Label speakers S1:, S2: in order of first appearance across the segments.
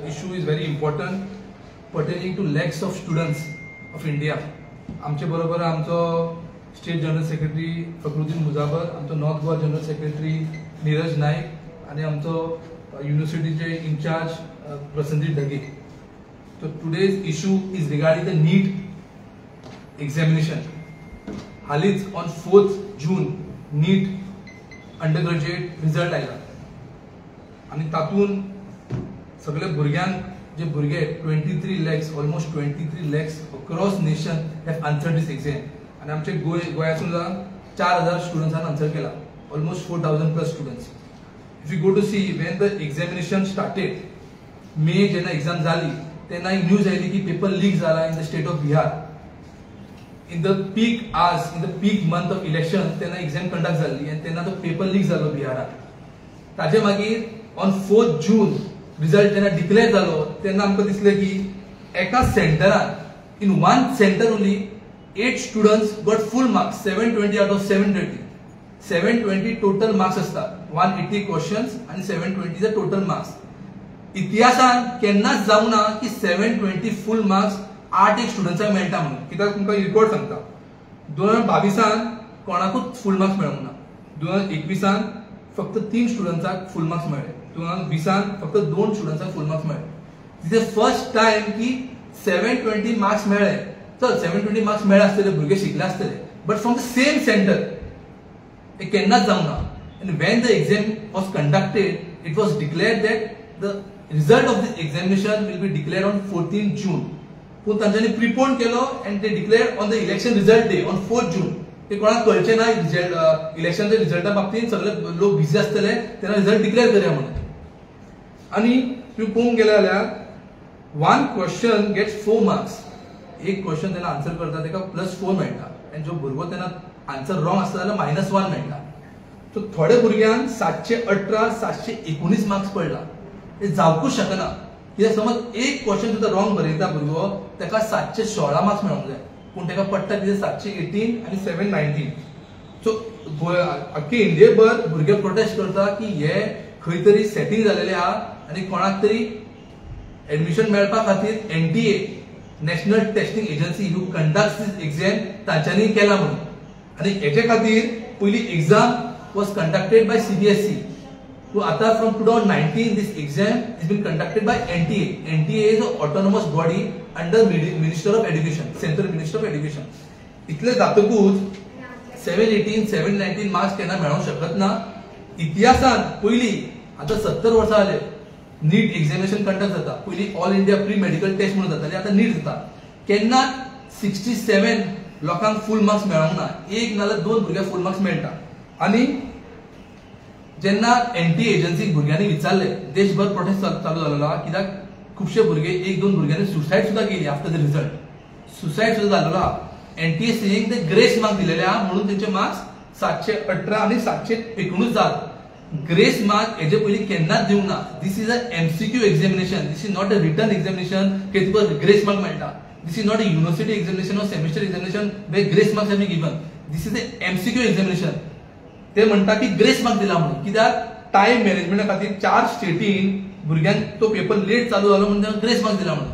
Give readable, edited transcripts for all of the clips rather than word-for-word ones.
S1: issue is very important pertaining to lakhs of students of India. आमचे बरोबर आमचो state general secretary Fakhruddin Mujawar, आमचो north Goa general secretary Neeraj Naik आणि आमचो युनिव्हर्सिटीचे incharge Prasannajit Dhage. So today's issue is regarding the NEET examination. हालीच on 4th June NEET undergraduate result आयला आणि तातून सगळे भुरग्यांक जे भुरगे 23 lakhs almost 23 lakhs across nation have answered this exam. आणि आमचे गोयासून 4000 स्टुडंट्सांनी आन्सर केला, almost 4000 plus students. If you go to see when the examination started, May जेन्ना exam झाली तेन्ना एक न्यूज आयली की पेपर लीक जाला in the state of Bihar. In the peak hours, in the peak month of election, तेन्ना exam conduct झाली आणि तेन्ना तो पेपर लीक जालो बिहारात. ताजे मागीर on 4th June result जेन्ना डिक्लेअर जालो तेन्ना आमकां दिसलें की एका सेंटरान in one center only 8 students got full marks, 720 out of 720. 720 total marks असतात, 180 questions आणि 720 the total marks. इतिहासान केन्नाच जावं ना की 720 फुल मार्क्स 8 एक स्टुडंट्सांक मेळटा म्हणून. कित्याक तुमकां रिकॉर्ड सांगता, 2022 कोणाकूच फुल मार्क्स मेळूंक ना. 2021 फक्त 3 स्टुडंट्सांक फुल मार्क्स मेळ्ळे, 2020 फक्त 2 स्टुडंट्सांक फुल मार्क्स मेळ्ळे. दिस इज फर्स्ट टाइम की 720 मार्क्स मेळ्ळे. चल 720 मार्क्स मेळ्ळे आसतले, भुरगे शिकले आसतले, but from the same centre. हे केन्नाच जावं ना. And when the exam was conducted, it was declared that the result of the examination will be declared on 14th June. पण तांच्यांनी प्रिपोन केलो and they declared on the election result day on 4th June. ते कोणाक कळचे ना result, इलेक्शनच्या रिजल्टा बाबतीत सगळे लोक busy आसतले तेन्ना रिजल्ट डिक्लेअर करया म्हणून. आणि तुम्ही पळोवंक गेले जाल्यार वन क्वेश्चन गेट्स 4 मार्क्स. एक क्वेश्चन तेन्ना आन्सर करता तेका +4 मेळटा आणि जो भुरगो तेन्ना आन्सर रॉंग आसता जाल्यार -1 मेळटा. सो थोड्या भुरग्यांक 718 719 मार्क्स पडला. हे जावकूच शकना. कित्याक समज एक क्वेश्चन सुद्धा रॉंग बरयता भुरगो तेका 716 मार्क्स मेळोंक जाय, पूण तेका पडटा कितें 718 आणि 719. सो अख्खे इंडियेभर भुरगे प्रोटेस्ट करता की हे खंय तरी सेटिंग जालेले आहा आणि कोणाक तरी एडमिशन मेळपा खातीर NTA नॅशनल टेस्टिंग एजन्सी हू कंडक्ट्स दिस एग्जाम तांच्यांनी केला म्हणून. आणि हेचे खातीर पयली exam was conducted by CBSE. So आता from 2019 this exam has been conducted by NTA. NTA is an autonomous body under Minister of Education, Central Minister of Education. इतले जातकूच 718 719 मार्क्स केन्ना मेळोंक शकत ना. इतिहासान पयली आता 70 वर्सां जाले नीट एग्जामिनेशन कंडक्ट जाता. पयली all India pre medical test म्हणून जाताली, आता नीट जाता. केन्ना 67 लोकांक फुल मार्क्स मेळोंक ना. एक नाल्यार 2 भुरग्यांक फुल मार्क्स मेळटा. आणि जेन्ना NTA एजन्सी भुरग्यांनी विचारले, देशभर प्रोटेस्ट चालू झालेलो आहा. कित्याक खुबशे भुरगे 1-2 भुरग्यांनी सुसायड सुद्धा केली आफ्टर द रिजल्ट. सुसायड सुद्धा झालेलो आहा. NTA सेइंग ते ग्रेस मार्क्स दिलेले आहा म्हणून तेंचे मार्क्स 718 आणि 719 जात. ग्रेस मार्क हेजे पयलीं केन्नाच दिवंक ना. This is a MCQ examination. This is not a written examination की तुका ग्रेस मार्क मेळटा. This is not a university examination or semester examination where grace marks are given. This is a MCQ examination. ते म्हणटा की grace mark दिला म्हणून. कित्याक time मॅनेजमेंटा खातीर 4 स्टेटीन भुरग्यांक तो पेपर लेट चालू जालो म्हणून ग्रेस मार्क दिला म्हणून.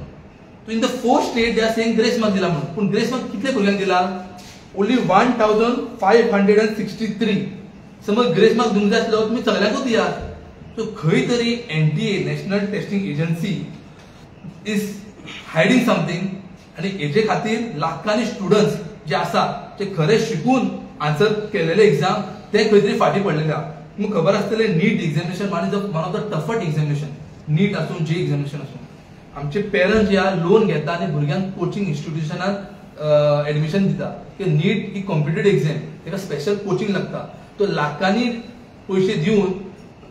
S1: So in the 4 state they are saying grace mark दिला म्हणून. पूण ग्रेस मार्क कितले भुरग्यांक दिला? ओन्ली 1563. समज ग्रेस मार्क दिवंक जाय आसलो तुमी सगळ्यांकूच दियात. सो खंय तरी NTA national testing agency is hiding something. आणि हेजे खातीर लाखांनी स्टुडंट्स जे आसा जे खरे शिकून आन्सर केलेले एग्जाम ते खंय तरी फाटी पडलेले आहा. तुमकां खबर आसतलें NEET examination one of the toughest examination. NEET आसूं जे एक्झामिनेशन आसूं. आमचे पेरंट्स जे आहा लोन घेता आणि भुरग्यांक कोचिंग इन्स्टिट्यूशनात एडमिशन दिता. की नीट ही कॉम्पिटेटिव्ह एक्झाम, तेका स्पेशल कोचिंग लागता. तो लाखांनी पयशे दिवन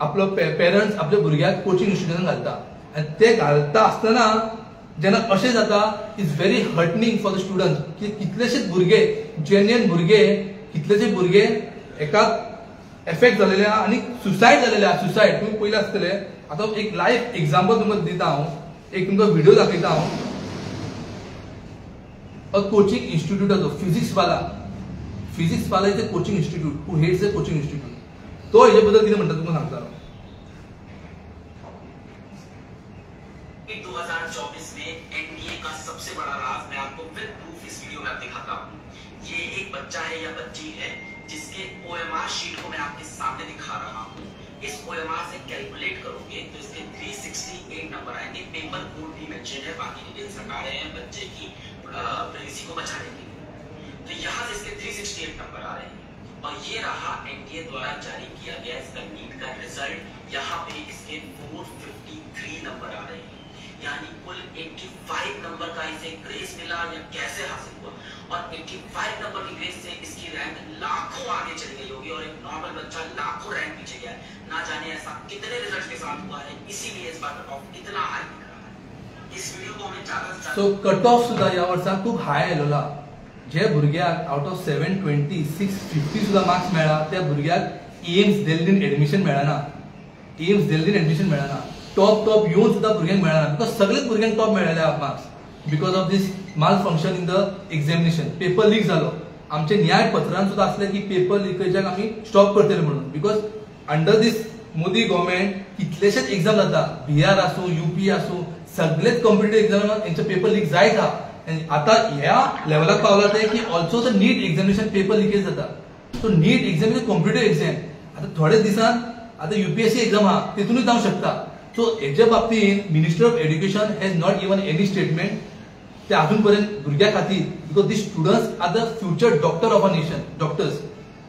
S1: आपलो पेरंट्स आपल्या भुरग्याक कोचिंग इन्स्टिट्यूशन घालता. आणि ते घालता आसतना जेन्ना अशें जाता is very heartening for the students. की कितलेशेच भुरगे जेन्युइन भुरगे कितलेशे भुरगे एका एफेक्ट झालेले आहा आणि सुसायड झालेले आहा. सुसायड तुम्ही पयले आसतले. आता एक लाईव्ह एक्झाम्पल तुमकां दिता हांव. एक तुमकां व्हिडिओ दाखयता हांव. अ कोचिंग इन्स्टिट्यूट आसा फिजिक्स वाला is a coaching institute who heads a coaching institute. तो हेजे बद्दल कितें म्हणटा तुमकां सांगता.
S2: कि 2024 में एनडीए का सबसे बड़ा राज मैं आपको विद प्रूफ इस वीडियो में आप दिखाता हूँ। ये एक बच्चा है या बच्ची है जिसके ओएमआर शीट को मैं आपके सामने दिखा रहा हूँ। इस ओएमआर से कैलकुलेट करोगे तो इसके 368 नंबर आएंगे। पेपर कोड भी मेंशन है, बाकी डिटेल्स हटा रहे हैं बच्चे की प्राइवेसी को बचाने के लिए। तो यहाँ से इसके 368 नंबर आ रहे हैं और ये रहा एनडीए द्वारा जारी किया गया इसका नीट का रिजल्ट। यहाँ पे इसके 453 नंबर आ रहे हैं, यानी कुल 85 नंबर का इसे ग्रेस मिला या कैसे हासिल हुआ। और 85 नंबर की ग्रेस से इसकी रैंक लाखों आगे चली गई होगी और एक नॉर्मल बच्चा लाखों रैंक पीछे गया है। ना जाने ऐसा कितने रिजल्ट के साथ हुआ है, इसीलिए इस बार कट ऑफ इतना हाई दिख रहा है। इस वीडियो को हमें ज्यादा
S1: सो कट ऑफ सुद्धा या वर्षा खूप हाय आयलोला। जे भुरग्याक आउट ऑफ 720 650 सुद्धा मार्क्स मेळा त्या भुरग्याक एम्स दिल्लीन एडमिशन मेळना। एम्स दिल्लीन एडमिशन मेळना। टॉप येऊन सुद्धा भुरग्यांक मेळना बिकॉज सगळेच भुरग्यांक टॉप मेळ्ळेले मार्क्स बिकॉज ऑफ दिस माल function in the examination. Paper leak जालो। आमचे न्याय पत्रांत सुद्धा असले की पेपर लिकेजाक आम्ही स्टॉप करतले म्हणून because under this Modi government कितलेशेच एग्जाम जाता, बिहार आसूं यूपी आसूं सगळेच कॉम्पिटिटिव्ह एग्जाम यांचे पेपर लीक जायत आहा। आता ह्या लेवलाक पावला ते की also the NEET examination paper leakage जाता। So NEET examination competitive exam आता थोडे दिसान आता यूपीएससी एग्जाम हा तितूनच जाऊ शकता। सो हेच्या बाबतीत minister of education has not given any statement ते अजूनपर्यंत भुरग्या खातीर because the students are the future doctor of a nation. Doctors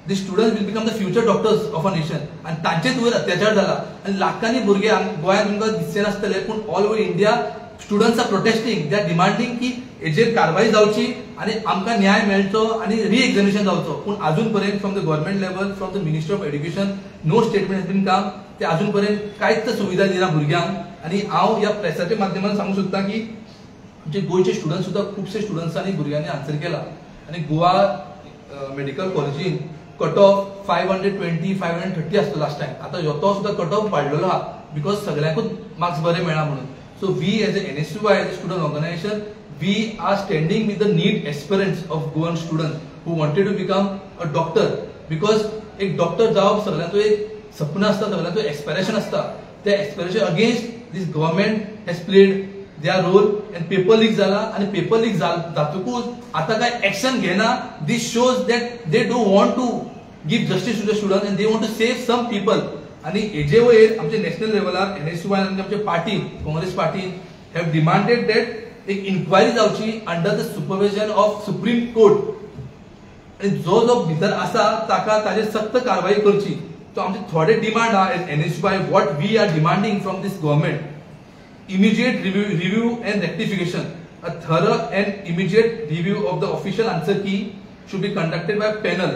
S1: the students will become the future doctors of a nation आणि तांचेच वयर अत्याचार जाला आणि लाखांनी भुरग्यांक गोंयांत तुमकां दिसचे नासतले पूण all over India students are protesting, they are demanding की हेजेर कारवाई जावची आणि आमकां न्याय मेळचो आणि री एग्जामिनेशन जावचो। पूण अजूनपर्यंत from the government level from the minister of education no statement has been come. ते अजूनपर्यंत कांयच सुविधा दिना भुरग्यांक आणि हांव ह्या प्रेसाच्या माध्यमांतून सांगूंक सोदता की आमचे गोंयचे स्टुडंट्स सुद्धा खुबशे स्टुडंट्सांनी भुरग्यांनी आन्सर केला आणि गोवा मेडिकल कॉलेजीन कट ऑफ 520 530 आसलो लास्ट टाइम। आता तो सुद्धा कट ऑफ वाडलेलो आहा बिकॉज सगळ्यांकूच मार्क्स बरे मेळ्ळा म्हणून। So we as NSUI as a student organisation we are standing with the NEET aspirants of Goan students who wanted to become a doctor because एक डॉक्टर जावप सगळ्यांचो एक सपन असता, सगळ्यांचो एस्पिरेशन असता। त्या aspiration against this government has played their role and paper leak झाला आणि पेपर लीक जातकूच आता काय ऍक्शन घेना। This shows that they don't want to give justice to the student and they want to save some people. आणि हेजे वयर आमचे नॅशनल लेवलार NSUI आणि आमचे party Congress party have demanded that एक इन्क्वायरी जावची under the supervision of supreme court आणि जो जो भितर आसा ताका ताजेर सक्त कारवाई करची। तो आमचे थोडे डिमांड आहा NSUI what we are demanding from this government. Immediate review and rectification. A thorough and immediate review of the official answer key should be conducted by a panel.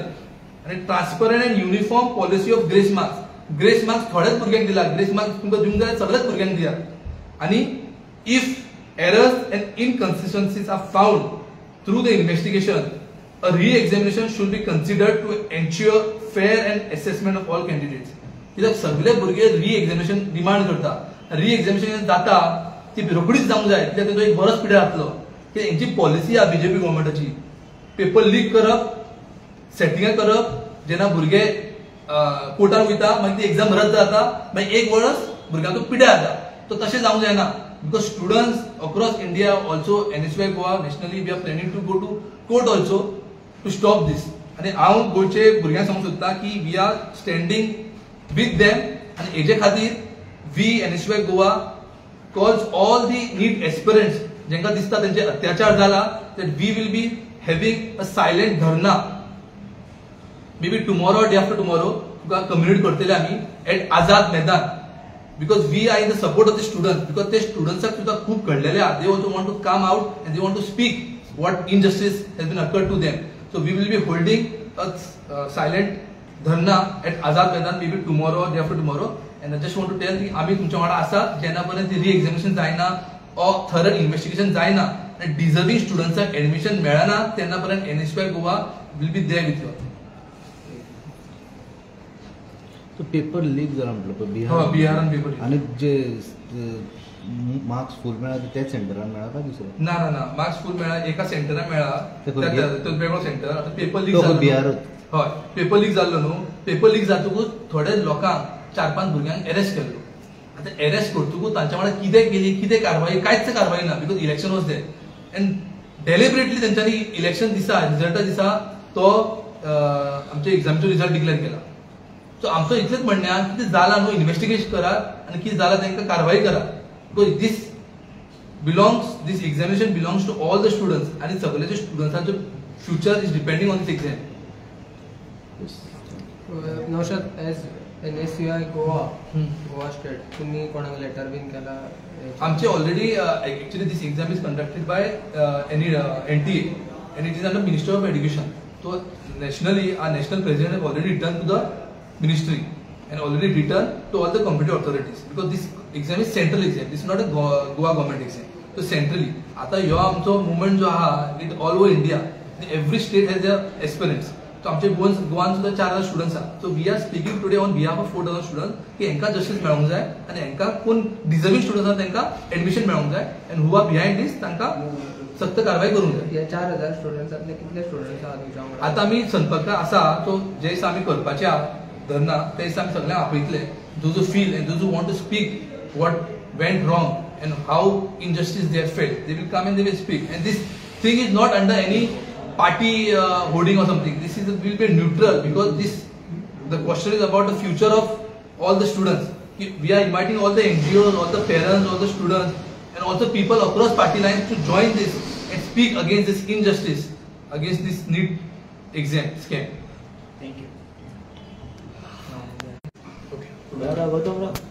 S1: And a transparent and uniform policy of grace marks. Grace marks थोड्याच भुरग्यांक दिला, grace marks तुमकां दिवंक जाय सगळ्याच भुरग्यांक दिया। आणि if errors and inconsistencies are found through the investigation, a re-examination should be considered to ensure fair and assessment of all candidates. कित्याक सगळे भुरगे re-examination डिमांड करता। री एग्जामिनेशन जाता ती रोखडीच जावंक जाय कित्याक तेजो एक बरोच पिरियड जातलो की हेंची पॉलिसी आहा बीजेपी गव्हर्नमेंटाची पेपर लीक करप, सेटिंग करप, जेन्ना भुरगे कोर्टान वयता मागीर ती एग्जाम रद्द जाता मागीर एक वर्स भुरग्यांचो पिड्यार जाता। तो तशें जावंक जायना because students across India also NSUI Goa nationally we are planning to go to court also to stop this. आणि हांव गोंयचे भुरग्यांक सांगूंक सोदता की we are standing with them आणि हेजे खातीर we NSUI Goa calls all the NEET aspirants जेंका दिसता त्यांचे अत्याचार जाला that we will be having a silent dharna maybe tomorrow or day after tomorrow Tuka communicate करतले आम्ही at Azad Maidan because we are in the support of the students because ते स्टुडंट्साक सुद्धा खूप घडलेले आहा। they also want to come out and they want to speak what injustice has been occurred to them. So we will be holding a silent dharna at Azad Maidan maybe tomorrow or day after tomorrow. And I just want to tell की आम्ही तुमच्या वांगडा आसा जेन्नापर्यंत re examination जायना or थरड investigation जायना आणि deserving स्टुडंट्साक admission मेळना तेन्नापर्यंत NSUI Goa will be there with you.
S3: तो पेपर लीक जाला म्हटलं
S1: बिहारान पेपर
S3: आणि जे मार्क्स फुल मेळा त्याच सेंटरान मेळा का दुसऱ्या?
S1: ना ना ना मार्क्स फुल मेळा एका सेंटरान मेळा तो वेगळो सेंटर। आता पेपर लीक जालो
S3: बिहारात
S1: हय पेपर लीक जाल्लो न्हू पेपर लीक जातकूच थोडे लोकांक 4-5 भुरग्यांक अरेस्ट केल्लो आता अरेस्ट करतकूच तांच्या वांगडा कितें केली कितें कारवाई कांयच कारवाई ना because election was there and deliberately तेंच्यांनी इलेक्शन दिसा रिजल्टा दिसा तो आमच्या एग्जामीचो रिजल्ट डिक्लेअर केला. सो आमचं इतलेंच म्हणणें आहा कितें जालां न्हू इन्व्हेस्टिगेट करात आनी कितें जालां तांकां कारवाई करात because this examination belongs to all the students आणि सगळ्या स्टुडंट्सांचो future is depending on this exam.
S4: Naushad, as NSCI Goa state तुम्ही कोणाक लेटर बीन केला?
S1: आमचे already actually this exam is conducted by NTA and it is under Ministry of Education. So nationally our national president have already returned to the ministry and already returned to all the competent authorities because this exam is central exam. This is not a Goa government exam. So centrally आता ह्यो आमचो movement जो आहा with all over India every state has their aspirants. So आमचे गोवान सुद्धा 4000 students आहा. So we are speaking today on behalf of 4000 students की हांकां जस्टीस मेळोंक जाय आनी हांकां कोण डिजर्विंग स्टुडंट्स आहा तांकां एडमिशन मेळोंक जाय एंड हू आर बिहाइंड दिस तांकां सक्त कारवाई करूंक जाय.
S4: या 4000 स्टुडंट्सांतले कितले स्टुडंट्स आहा तुमच्या वांगडा?
S1: आता आमी संपर्क आसा. सो जे दिसा आमी करपाचे आहा धरना ते दिसा आमी सगळ्यांक आपयतले. Those who feel and those who want to speak what went wrong and how injustice they have felt, they will come and they will speak. And this thing is not under any party holding or something. This is will be neutral because the question is about the future of all the students. We are inviting all the NGOs, all the parents, all the students, and also people across party lines to join this and speak against this injustice, against this NEET exam scam.
S2: Thank you.
S3: Gautam